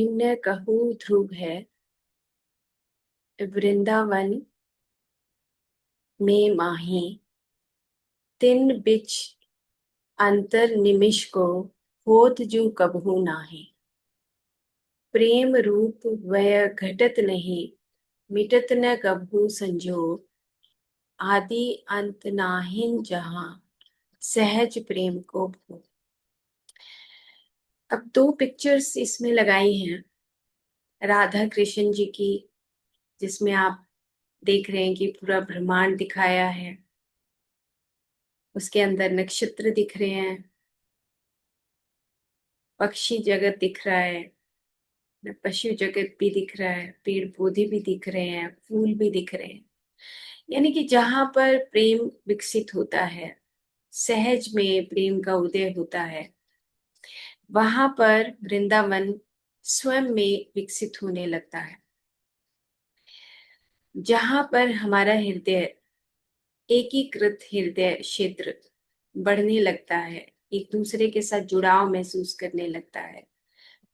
न कहूँ ध्रुव है वृंदावन में माही। तिन बिच अंतर निमिष को होत जू कबहू नाहि। प्रेम रूप वय घटत नहीं, मिटत न कबहू संजोग। आदि अंत नाहिन जहाँ, सहज प्रेम को भोग। अब दो पिक्चर्स इसमें लगाई हैं राधा कृष्ण जी की, जिसमें आप देख रहे हैं कि पूरा ब्रह्मांड दिखाया है। उसके अंदर नक्षत्र दिख रहे हैं, पक्षी जगत दिख रहा है, पशु जगत भी दिख रहा है, पेड़ पौधे भी दिख रहे हैं, फूल भी दिख रहे हैं। यानी कि जहां पर प्रेम विकसित होता है, सहज में प्रेम का उदय होता है, वहां पर वृंदावन स्वयं में विकसित होने लगता है। जहां पर हमारा हृदय, एकीकृत हृदय क्षेत्र बढ़ने लगता है, एक दूसरे के साथ जुड़ाव महसूस करने लगता है,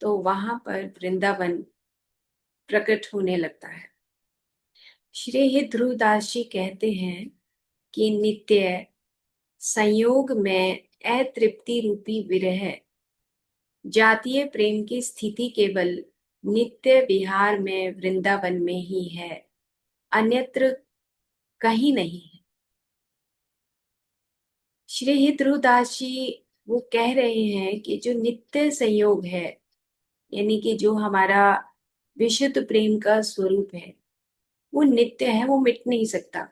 तो वहां पर वृंदावन प्रकट होने लगता है। श्री ध्रुवदास जी कहते हैं कि नित्य संयोग में अतृप्ति रूपी विरह, जातीय प्रेम की स्थिति केवल नित्य विहार में वृंदावन में ही है, अन्यत्र कहीं नहीं है। श्री ध्रुवदास जी वो कह रहे हैं कि जो नित्य संयोग है, यानी कि जो हमारा विशुद्ध प्रेम का स्वरूप है, वो नित्य है, वो मिट नहीं सकता,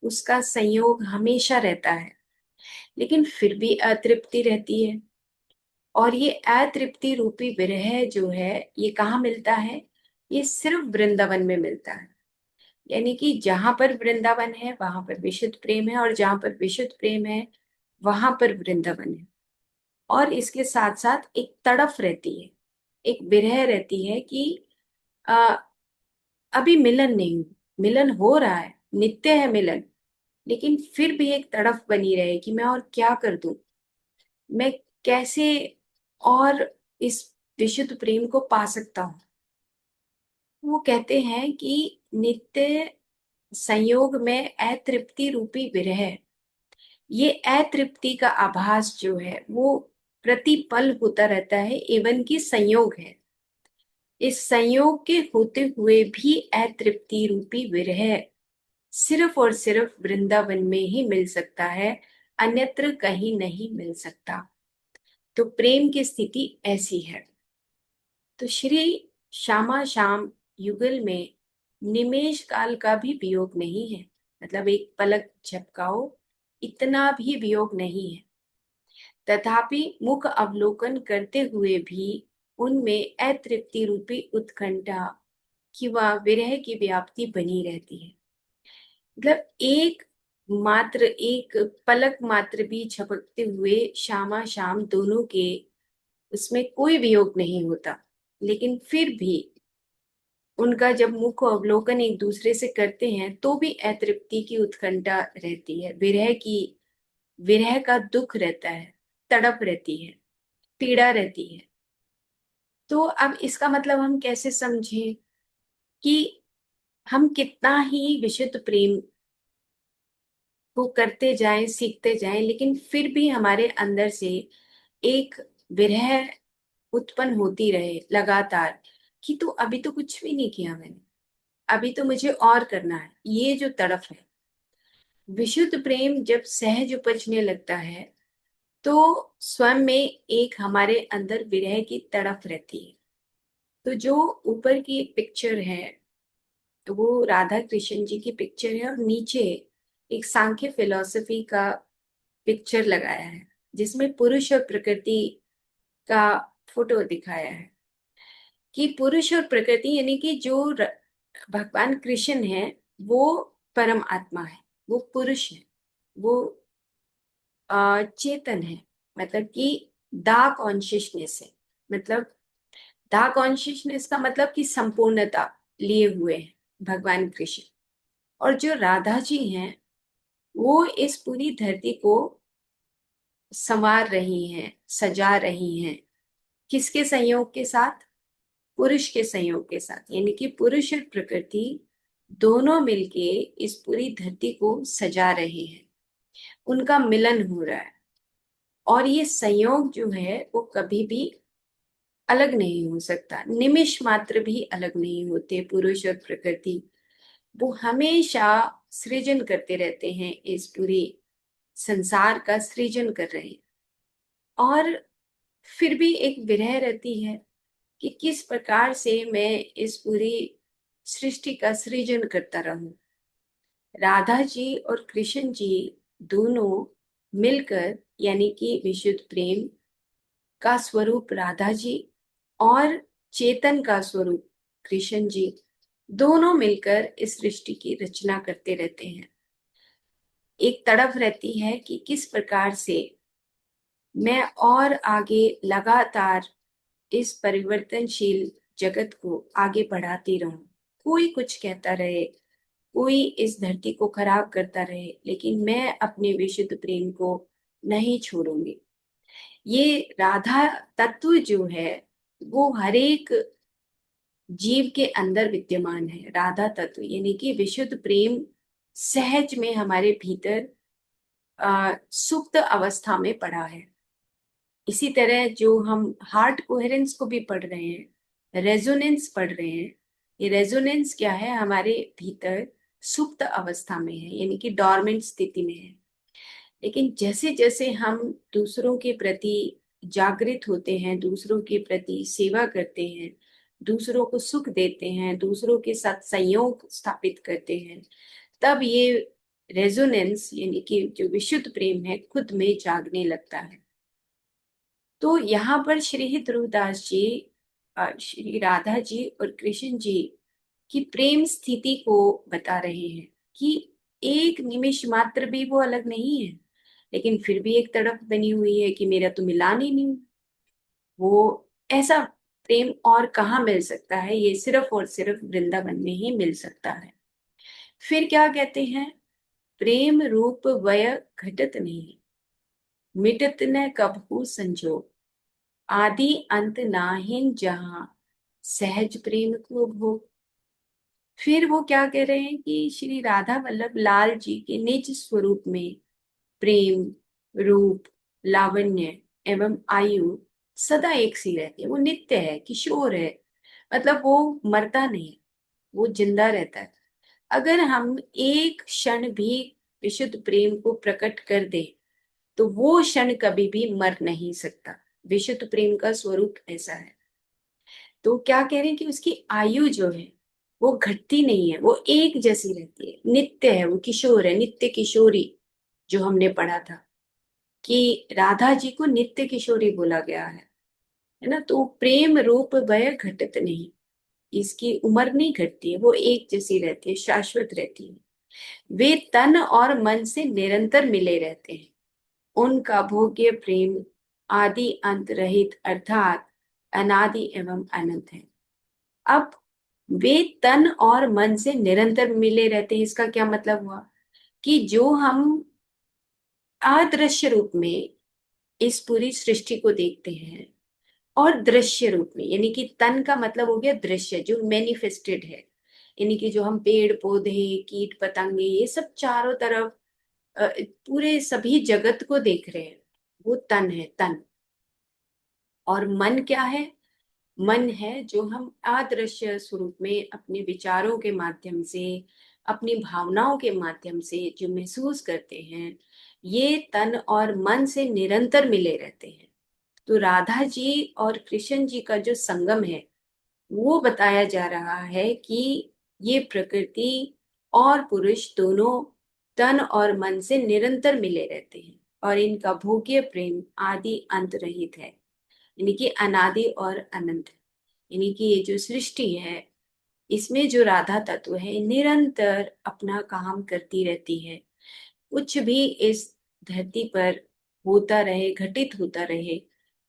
उसका संयोग हमेशा रहता है। लेकिन फिर भी अतृप्ति रहती है, और ये अतृप्ति रूपी विरह जो है, ये कहाँ मिलता है? ये सिर्फ वृंदावन में मिलता है। यानी कि जहां पर वृंदावन है वहां पर विशुद्ध प्रेम है, और जहां पर विशुद्ध प्रेम है वहां पर वृंदावन है। और इसके साथ साथ एक तड़फ रहती है, एक विरह रहती है कि आ, अभी मिलन नहीं हुआ। मिलन हो रहा है, नित्य है मिलन, लेकिन फिर भी एक तड़फ बनी रहे कि मैं और क्या कर दूं, मैं कैसे और इस विशुद्ध प्रेम को पा सकता हूँ। वो कहते हैं कि नित्य संयोग में अतृप्ति रूपी विरह, ये अतृप्ति का आभास जो है वो प्रतिपल होता रहता है, एवं की संयोग है। इस संयोग के होते हुए भी अतृप्ति रूपी विरह सिर्फ और सिर्फ वृंदावन में ही मिल सकता है, अन्यत्र कहीं नहीं मिल सकता। तो प्रेम की स्थिति ऐसी है। तो श्री श्यामा श्याम युगल में निमेष काल का भी वियोग नहीं है, मतलब एक पलक झपकाओ इतना भी वियोग नहीं है। तथापि मुख अवलोकन करते हुए भी उनमें अतृप्ति रूपी उत्कंठा कि वह विरह की व्याप्ति बनी रहती है। मतलब एक पलक मात्र भी झपकते हुए श्यामा श्याम दोनों के उसमें कोई वियोग नहीं होता, लेकिन फिर भी उनका जब मुख अवलोकन एक दूसरे से करते हैं तो भी अतृप्ति की उत्कंठा रहती है, विरह का दुख रहता है, तड़प रहती है, पीड़ा रहती है। तो अब इसका मतलब हम कैसे समझें कि हम कितना ही विशुद्ध प्रेम को करते जाएं, सीखते जाएं, लेकिन फिर भी हमारे अंदर से एक विरह उत्पन्न होती रहे लगातार कि तो अभी तो कुछ भी नहीं किया मैंने, अभी तो मुझे और करना है, ये जो तड़फ है। विशुद्ध प्रेम जब सहज उपजने लगता है तो स्वयं में एक हमारे अंदर विरह की तड़फ रहती है। तो जो ऊपर की एक पिक्चर है वो राधा कृष्ण जी की पिक्चर है, और नीचे एक सांख्य फिलॉसफी का पिक्चर लगाया है, जिसमें पुरुष और प्रकृति का फोटो दिखाया है। कि पुरुष और प्रकृति यानी कि भगवान कृष्ण है वो परम आत्मा है, वो पुरुष है, वो चेतन है, मतलब कि दा कॉन्शियसनेस है। मतलब दा कॉन्शियसनेस का मतलब कि संपूर्णता लिए हुए हैं भगवान कृष्ण। और जो राधा जी हैं वो इस पूरी धरती को संवार रही हैं, सजा रही हैं, किसके संयोग के साथ? पुरुष के संयोग के साथ, यानी कि पुरुष और प्रकृति दोनों मिलके इस पूरी धरती को सजा रहे हैं, उनका मिलन हो रहा है। और ये संयोग जो है वो कभी भी अलग नहीं हो सकता, निमिष मात्र भी अलग नहीं होते। पुरुष और प्रकृति वो हमेशा सृजन करते रहते हैं, इस पूरी संसार का सृजन कर रहे हैं। और फिर भी एक विरह रहती है कि किस प्रकार से मैं इस पूरी सृष्टि का सृजन करता रहूं। राधा जी और कृष्ण जी दोनों मिलकर, यानी कि विशुद्ध प्रेम का स्वरूप राधा जी और चेतन का स्वरूप कृष्ण जी, दोनों मिलकर इस सृष्टि की रचना करते रहते हैं। एक तड़प रहती है कि किस प्रकार से मैं और आगे लगातार इस परिवर्तनशील जगत को आगे बढ़ाती रहूं। कोई कुछ कहता रहे, कोई इस धरती को खराब करता रहे, लेकिन मैं अपने विशुद्ध प्रेम को नहीं छोड़ूंगी। ये राधा तत्व जो है वो हर एक जीव के अंदर विद्यमान है। राधा तत्व यानी कि विशुद्ध प्रेम सहज में हमारे भीतर सुप्त अवस्था में पड़ा है। इसी तरह जो हम हार्ट कोहेरेंस को भी पढ़ रहे हैं, रेजोनेंस पढ़ रहे हैं, ये रेजोनेंस क्या है, हमारे भीतर सुप्त अवस्था में है, यानी कि डॉर्मेंट स्थिति में है। लेकिन जैसे जैसे हम दूसरों के प्रति जागृत होते हैं, दूसरों के प्रति सेवा करते हैं, दूसरों को सुख देते हैं, दूसरों के साथ संयोग स्थापित करते हैं, तब ये रेजोनेंस यानी कि जो विशुद्ध प्रेम है खुद में जागने लगता है। तो यहाँ पर श्री ध्रुवदास जी श्री राधा जी और कृष्ण जी की प्रेम स्थिति को बता रहे हैं कि एक निमिष मात्र भी वो अलग नहीं है, लेकिन फिर भी एक तड़प बनी हुई है कि मेरा तो मिलान ही नहीं। वो ऐसा प्रेम और कहाँ मिल सकता है, ये सिर्फ और सिर्फ वृंदावन में ही मिल सकता है। फिर क्या कहते हैं, प्रेम रूप वय घटत नहीं, मिटत न कबहू संजोग, आदि अंत नाहिन जहां, सहज प्रेम को भोग। फिर वो क्या कह रहे हैं कि श्री राधा वल्लभ लाल जी के निज स्वरूप में प्रेम, रूप, लावण्य एवं आयु सदा एक सी रहती है। वो नित्य है, किशोर है, मतलब वो मरता नहीं, वो जिंदा रहता है। अगर हम एक क्षण भी विशुद्ध प्रेम को प्रकट कर दे तो वो क्षण कभी भी मर नहीं सकता। विशुद्ध प्रेम का स्वरूप ऐसा है। तो क्या कह रहे हैं कि उसकी आयु जो है वो घटती नहीं है, वो एक जैसी रहती है, नित्य है, वो किशोर है, नित्य किशोरी। जो हमने पढ़ा था कि राधा जी को नित्य किशोरी बोला गया है ना। तो प्रेम रूप वय घटत नहीं, इसकी उम्र नहीं घटती है, वो एक जैसी रहती है, शाश्वत रहती है। वे तन और मन से निरंतर मिले रहते हैं, उनका भोग्य प्रेम आदि अंत रहित अर्थात अनादि एवं अनंत है। अब वे तन और मन से निरंतर मिले रहते हैं, इसका क्या मतलब हुआ कि जो हम अदृश्य रूप में इस पूरी सृष्टि को देखते हैं और दृश्य रूप में, यानी कि तन का मतलब हो गया दृश्य जो मैनिफेस्टेड है, यानी कि जो हम पेड़ पौधे कीट पतंगे ये सब चारों तरफ पूरे सभी जगत को देख रहे हैं, वो तन है, तन। और मन क्या है, मन है जो हम अदृश्य स्वरूप में अपने विचारों के माध्यम से, अपनी भावनाओं के माध्यम से जो महसूस करते हैं, ये तन और मन से निरंतर मिले रहते हैं। तो राधा जी और कृष्ण जी का जो संगम है वो बताया जा रहा है कि ये प्रकृति और पुरुष दोनों तन और मन से निरंतर मिले रहते हैं और इनका भोग्य प्रेम आदि अंत रहित है, यानी कि अनादि और अनंत है। यानी कि ये जो सृष्टि है इसमें जो राधा तत्व है निरंतर अपना काम करती रहती है। कुछ भी इस धरती पर होता रहे, घटित होता रहे,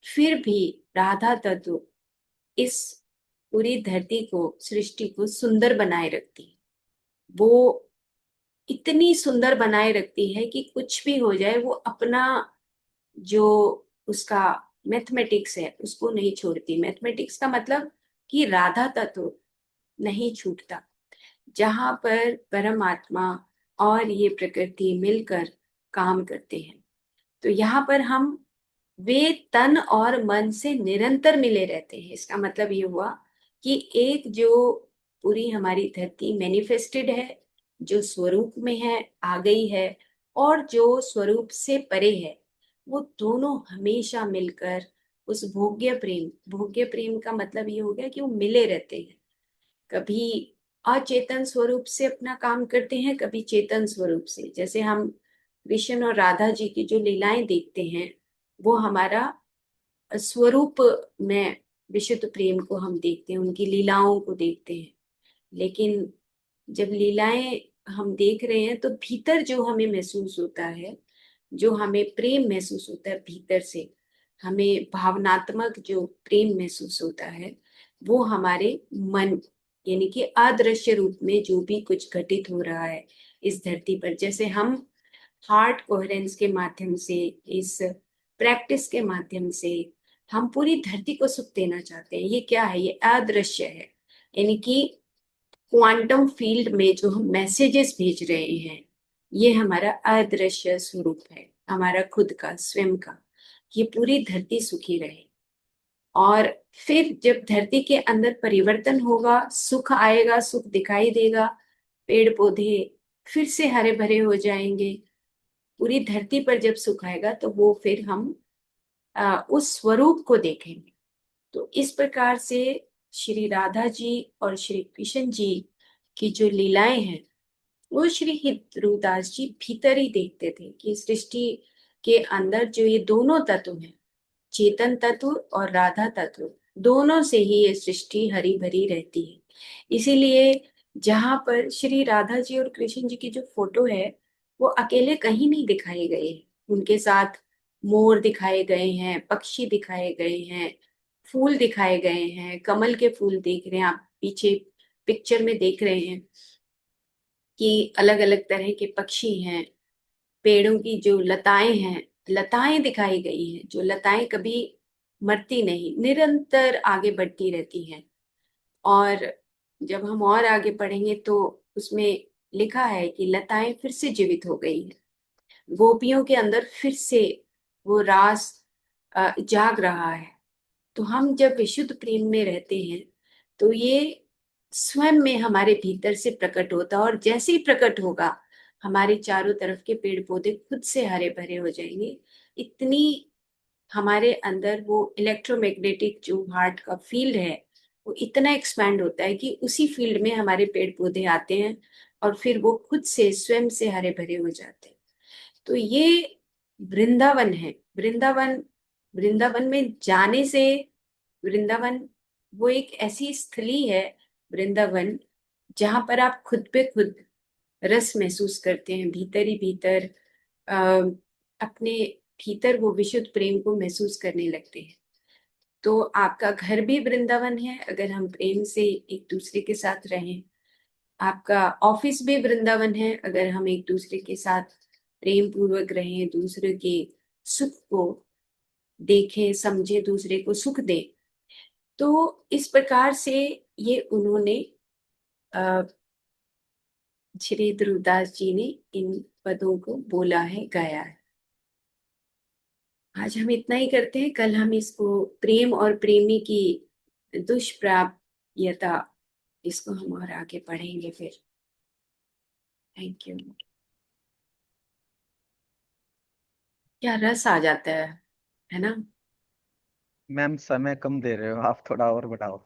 फिर भी राधा तत्व इस पूरी धरती को, सृष्टि को सुंदर बनाए रखती है। वो इतनी सुंदर बनाए रखती है कि कुछ भी हो जाए वो अपना जो उसका मैथमेटिक्स है उसको नहीं छोड़ती। मैथमेटिक्स का मतलब कि राधा तत्व नहीं छूटता। जहां पर परमात्मा और ये प्रकृति मिलकर काम करते हैं, तो यहाँ पर हम वे तन और मन से निरंतर मिले रहते हैं। इसका मतलब ये हुआ कि एक जो पूरी हमारी धरती मैनिफेस्टेड है, जो स्वरूप में है, आ गई है, और जो स्वरूप से परे है, वो दोनों हमेशा मिलकर उस भोग्य प्रेम का मतलब ये हो गया कि वो मिले रहते हैं। कभी अचेतन स्वरूप से अपना काम करते हैं, कभी चेतन स्वरूप से। जैसे हम कृष्ण और राधा जी की जो लीलाएं देखते हैं, वो हमारा स्वरूप में विशुद्ध प्रेम को हम देखते हैं, उनकी लीलाओं को देखते हैं। लेकिन जब लीलाएं हम देख रहे हैं, तो भीतर जो हमें महसूस होता है, जो हमें प्रेम महसूस होता है भीतर से, हमें भावनात्मक जो प्रेम महसूस होता है, वो हमारे मन, यानी कि अदृश्य रूप में जो भी कुछ घटित हो रहा है इस धरती पर, जैसे हम हार्ट कोहेरेंस के माध्यम से, इस प्रैक्टिस के माध्यम से हम पूरी धरती को सुख देना चाहते हैं। ये क्या है? ये अदृश्य है, यानी कि क्वांटम फील्ड में जो हम मैसेजेस भेज रहे हैं, ये हमारा अदृश्य स्वरूप है, हमारा खुद का, स्वयं का। ये पूरी धरती सुखी रहे। और फिर जब धरती के अंदर परिवर्तन होगा, सुख आएगा, सुख दिखाई देगा, पेड़ पौधे फिर से हरे भरे हो जाएंगे। पूरी धरती पर जब सुख आएगा, तो वो फिर हम उस स्वरूप को देखेंगे। तो इस प्रकार से श्री राधा जी और श्री कृष्ण जी की जो लीलाएं हैं, वो श्री ध्रुवदास जी भीतर ही देखते थे कि सृष्टि के अंदर जो ये दोनों तत्व हैं, चेतन तत्व और राधा तत्व, दोनों से ही ये सृष्टि हरी भरी रहती है। इसीलिए जहां पर श्री राधा जी और कृष्ण जी की जो फोटो है, वो अकेले कहीं नहीं दिखाए गए हैं। उनके साथ मोर दिखाए गए हैं, पक्षी दिखाए गए हैं, फूल दिखाए गए हैं, कमल के फूल देख रहे हैं आप पीछे पिक्चर में, देख रहे हैं कि अलग अलग तरह के पक्षी हैं। पेड़ों की जो लताएं हैं, लताएं दिखाई गई हैं, जो लताएं कभी मरती नहीं, निरंतर आगे बढ़ती रहती हैं। और जब हम और आगे पढ़ेंगे, तो उसमें लिखा है कि लताएं फिर से जीवित हो गई हैं, गोपियों के अंदर फिर से वो रास जाग रहा है। तो हम जब विशुद्ध प्रेम में रहते हैं, तो ये स्वयं में हमारे भीतर से प्रकट होता है, और जैसे ही प्रकट होगा, हमारे चारों तरफ के पेड़ पौधे खुद से हरे भरे हो जाएंगे। इतनी हमारे अंदर वो इलेक्ट्रोमैग्नेटिक जो हार्ट का फील्ड है, वो इतना एक्सपैंड होता है कि उसी फील्ड में हमारे पेड़ पौधे आते हैं, और फिर वो खुद से स्वयं से हरे भरे हो जाते हैं। तो ये वृंदावन है। वृंदावन, वृंदावन में जाने से, वृंदावन वो एक ऐसी स्थली है, वृंदावन, जहां पर आप खुद पे खुद रस महसूस करते हैं, भीतर ही भीतर अपने भीतर वो विशुद्ध प्रेम को महसूस करने लगते हैं। तो आपका घर भी वृंदावन है, अगर हम प्रेम से एक दूसरे के साथ रहें। आपका ऑफिस भी वृंदावन है, अगर हम एक दूसरे के साथ प्रेम पूर्वक रहें, दूसरे के सुख को देखें, समझे, दूसरे को सुख दें। तो इस प्रकार से ये उन्होंने अ, श्री ध्रुवदास जी ने इन पदों को बोला है, गाया है। आज हम इतना ही करते हैं, कल हम इसको प्रेम और प्रेमी की दुष्प्राप्यता, इसको हम और आगे पढ़ेंगे फिर। Thank you. क्या रस आ जाता है ना? मैम समय कम दे रहे हो आप, थोड़ा और बढ़ाओ।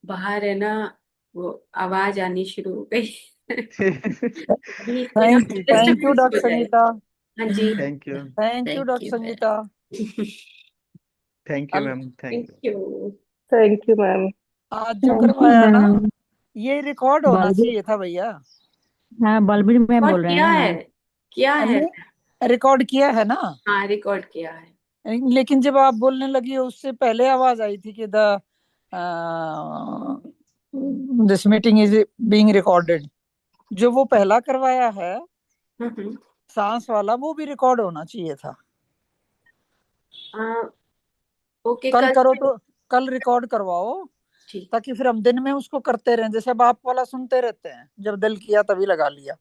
बाहर है ना, वो आवाज आनी शुरू हो गई। अभी थोड़ा थैंक यू डिस्टर्बेंस डॉक्टर हो जाए। संगीता। हाँ जी। Thank you. Thank you thank doctor you Sangeeta. Thank you अल- ma'am, thank thank you. You. Thank you ma'am. आज जो थैंक यू करवाया ना, मैम। ये रिकॉर्ड होना बलबीर, चाहिए था भैया। हाँ बलबीर मैम रिकॉर्ड बोल रहे हैं किया ना है, मैम। किया है। हमने रिकॉर्ड किया है ना, हाँ, रिकॉर्ड किया है। लेकिन जब आप बोलने लगी उससे पहले आवाज आई थी कि the this meeting is being recorded. जो वो पहला करवाया है हम्म। सांस वाला, वो भी रिकॉर्ड होना चाहिए था। ओके, कल कल करो से। तो कल रिकॉर्ड करवाओ, ठीक। ताकि फिर हम दिन में उसको करते रहें। जैसे अब आप वाला सुनते रहते हैं, जब दिल किया तभी लगा लिया,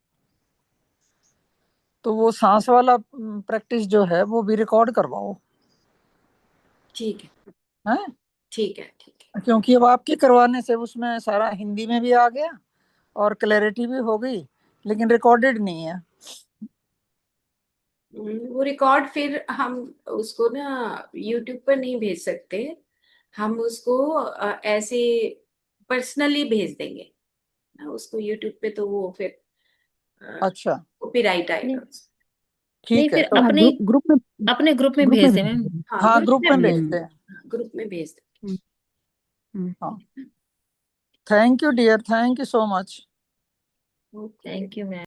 तो वो सांस वाला प्रैक्टिस जो है वो भी रिकॉर्ड करवाओ। ठीक है। हैं? ठीक है। ठीक है। क्योंकि अब आपके करवाने से उसमें सारा हिंदी में भी आ गया और क्लैरिटी भी हो गई, लेकिन रिकॉर्डेड नहीं है। वो रिकॉर्ड फिर हम उसको ना यूट्यूब पर नहीं भेज सकते, हम उसको ऐसे पर्सनली भेज देंगे ना उसको यूट्यूब पे, तो वो फिर अच्छा, कॉपीराइट नहीं आएगा। नहीं, ठीक है। फिर तो अपने ग्रुप में भेज दें मैम। हाँ, हाँ, ग्रुप ग्रुप में में भेज भेजते हैं। ग्रुप में भेज दें। हम्म, हम्म, हाँ, thank you dear, thank you so much. Okay. Thank you ma'am.